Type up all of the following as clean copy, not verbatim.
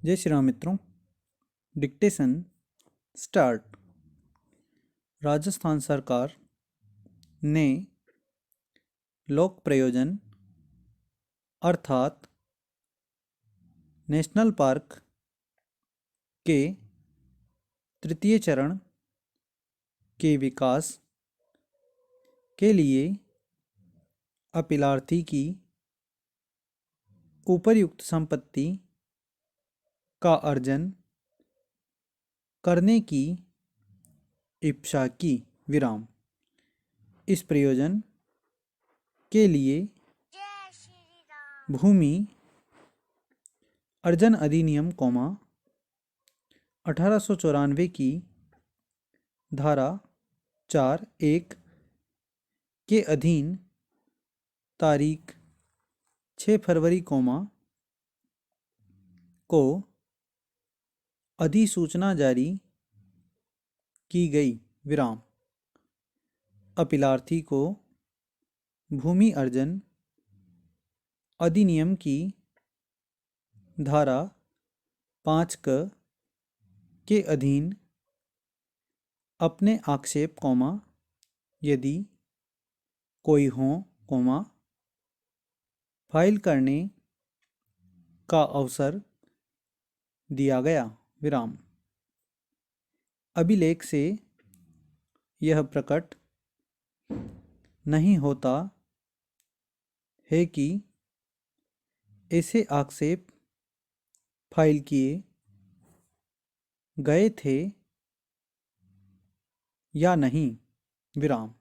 जय श्री राम मित्रों। Dictation start. Rajasthan सरकार ने लोक प्रयोजन अर्थात नेशनल पार्क के तृतीय चरण के विकास के लिए अपीलार्थी की उपर्युक्त संपत्ति का अर्जन करने की इच्छा की। विराम। इस प्रयोजन के लिए भूमि अर्जन अधिनियम 1894 की धारा 4(1) के अधीन तारीख 6 फरवरी को अधिसूचना जारी की गई। विराम। अपीलार्थी को भूमि अर्जन अधिनियम की धारा 5(क) के अधीन अपने आक्षेप यदि कोई हो फाइल करने का अवसर दिया गया। विराम। अभिलेख से यह प्रकट नहीं होता है कि ऐसे आक्षेप फाइल किए गए थे या नहीं। विराम।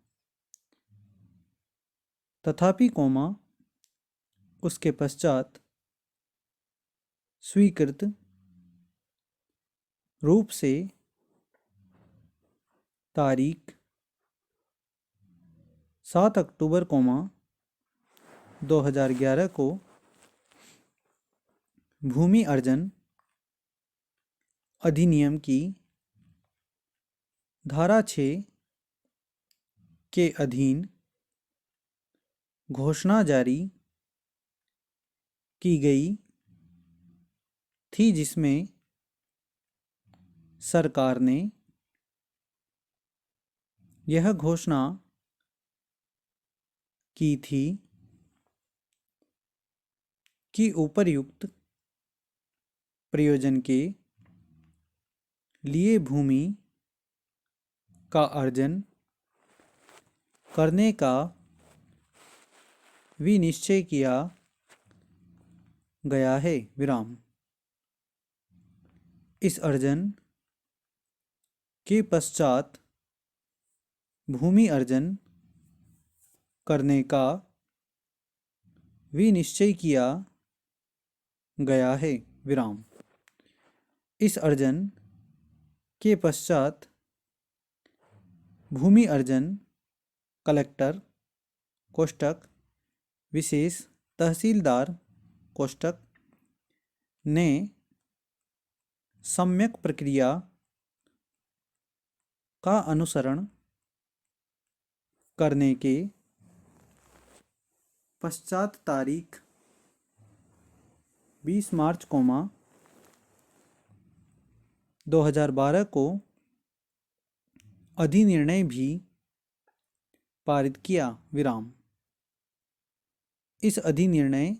तथापि उसके पश्चात स्वीकृत रूप से तारीख 7 अक्टूबर 2011 को भूमि अर्जन अधिनियम की धारा 6 के अधीन घोषणा जारी की गई थी, जिसमें सरकार ने यह घोषणा की थी कि उपर्युक्त प्रयोजन के लिए भूमि का अर्जन करने का विनिश्चय किया गया है। विराम। इस अर्जन के पश्चात भूमि अर्जन करने का विनिश्चय किया गया है। विराम। इस अर्जन के पश्चात भूमि अर्जन कलेक्टर कोष्टक विशेष तहसीलदार कोष्टक ने सम्यक प्रक्रिया का अनुसरण करने के पश्चात तारीख 20 मार्च 2012 को अधिनिर्णय भी पारित किया। विराम। इस अधिनिर्णय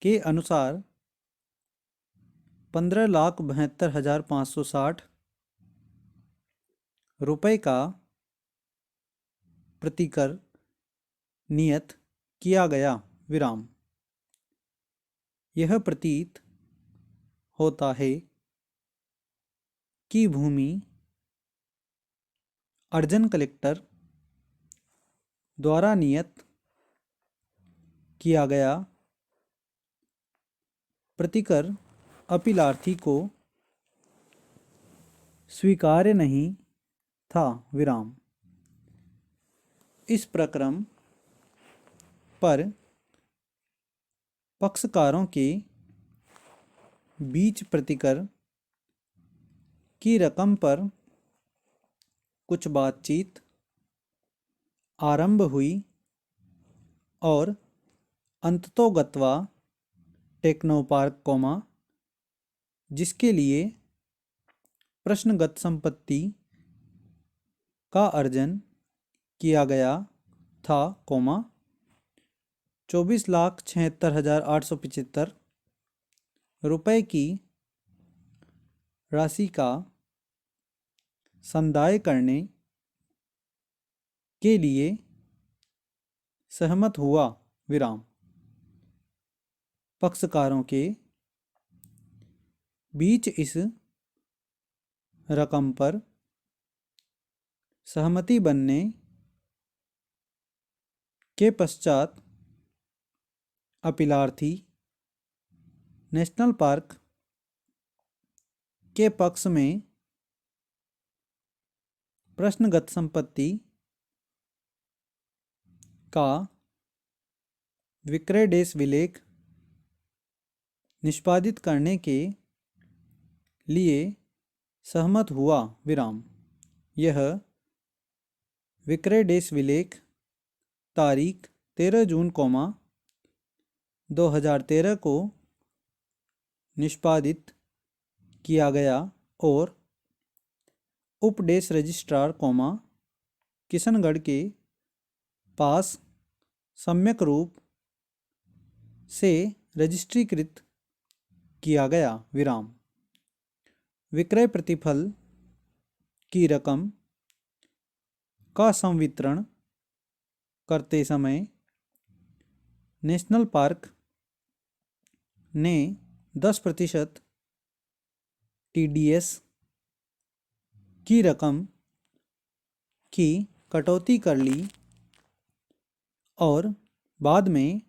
के अनुसार 15,72,560 रुपये का प्रतिकर नियत किया गया। विराम। यह प्रतीत होता है कि भूमि अर्जन कलेक्टर द्वारा नियत किया गया प्रतिकर अपीलार्थी को स्वीकार्य नहीं था। विराम। इस प्रकरण पर पक्षकारों के बीच प्रतिकर की रकम पर कुछ बातचीत आरंभ हुई और अंततोगत्वा टेक्नोपार्क जिसके लिए प्रश्नगत संपत्ति का अर्जन किया गया था, 24,76,875 रुपये की राशि का संदाय करने के लिए सहमत हुआ, विराम। पक्षकारों के बीच इस रकम पर सहमति बनने के पश्चात अपीलार्थी नेशनल पार्क के पक्ष में प्रश्नगत संपत्ति का विक्रय देश विलेख निष्पादित करने के लिए सहमत हुआ, विराम। यह विक्रय देश विलेख तारीख 13 जून, 2013 को निष्पादित किया गया और उपदेश रजिस्ट्रार, किशनगढ़ के पास सम्यक रूप से रजिस्ट्रीकृत किया गया, विराम। विक्रय प्रतिफल की रकम का संवितरण करते समय नेशनल पार्क ने 10% TDS की रकम की कटौती कर ली और बाद में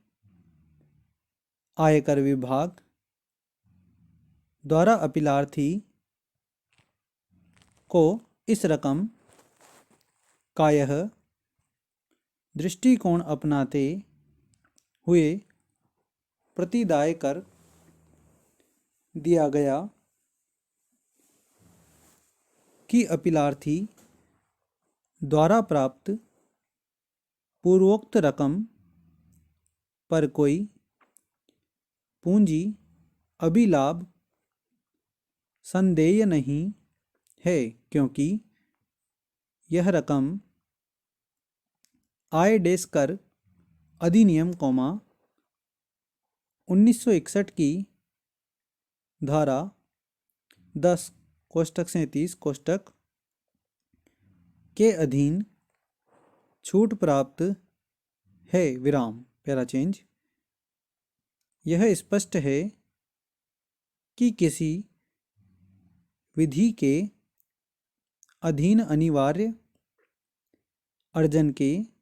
आयकर विभाग द्वारा अपीलार्थी को इस रकम का यह दृष्टिकोण अपनाते हुए प्रतिदाय कर दिया गया कि अपीलार्थी द्वारा प्राप्त पूर्वोक्त रकम पर कोई पूंजी अभिलाभ संदेय नहीं है, क्योंकि यह रकम आय देश कर अधिनियम, 1961 की धारा 10 कोष्टक 37 कोष्टक के अधीन छूट प्राप्त है, विराम। Para change. यह स्पष्ट है कि किसी विधि के अधीन अनिवार्य अर्जन के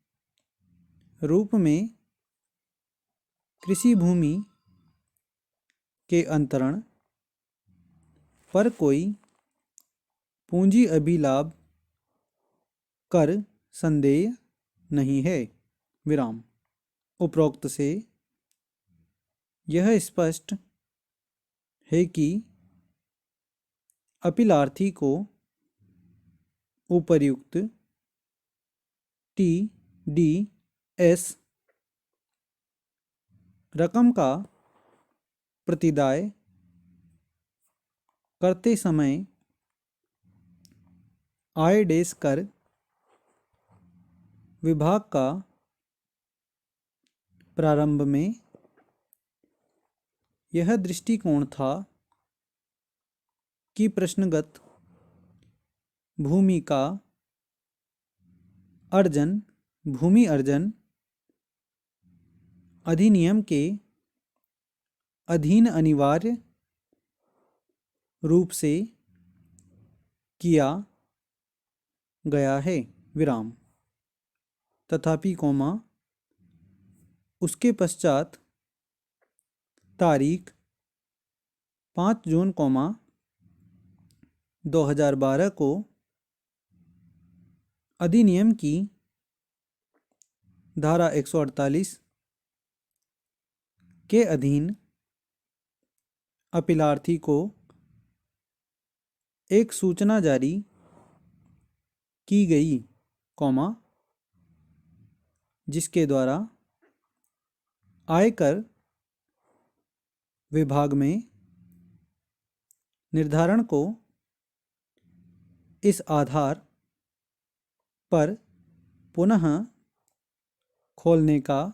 रूप में कृषि भूमि के अंतरण पर कोई पूंजी अभिलाभ कर संदेय नहीं है, विराम। उपरोक्त से यह स्पष्ट है कि अपीलार्थी को उपर्युक्त TDS रकम का प्रतिदाय करते समय आय देश कर विभाग का प्रारंभ में यह दृष्टिकोण था कि प्रश्नगत भूमि का अर्जन भूमि अर्जन अधिनियम के अधीन अनिवार्य रूप से किया गया है, विराम। तथापि, उसके पश्चात तारीख 5 जून, 2012 को अधिनियम की धारा 148 के अधीन अपीलार्थी को एक सूचना जारी की गई, जिसके द्वारा आयकर विभाग में निर्धारण को इस आधार पर पुनः खोलने का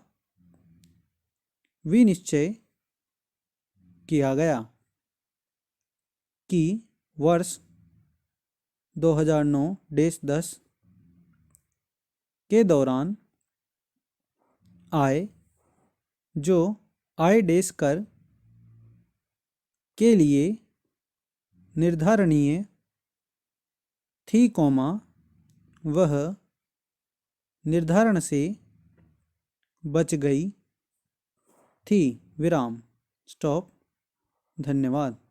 विनिश्चय किया गया कि वर्ष 2009-10 के दौरान आय जो आय कर के लिए निर्धारणीय थी, वह निर्धारण से बच गई थी। विराम। स्टॉप। धन्यवाद।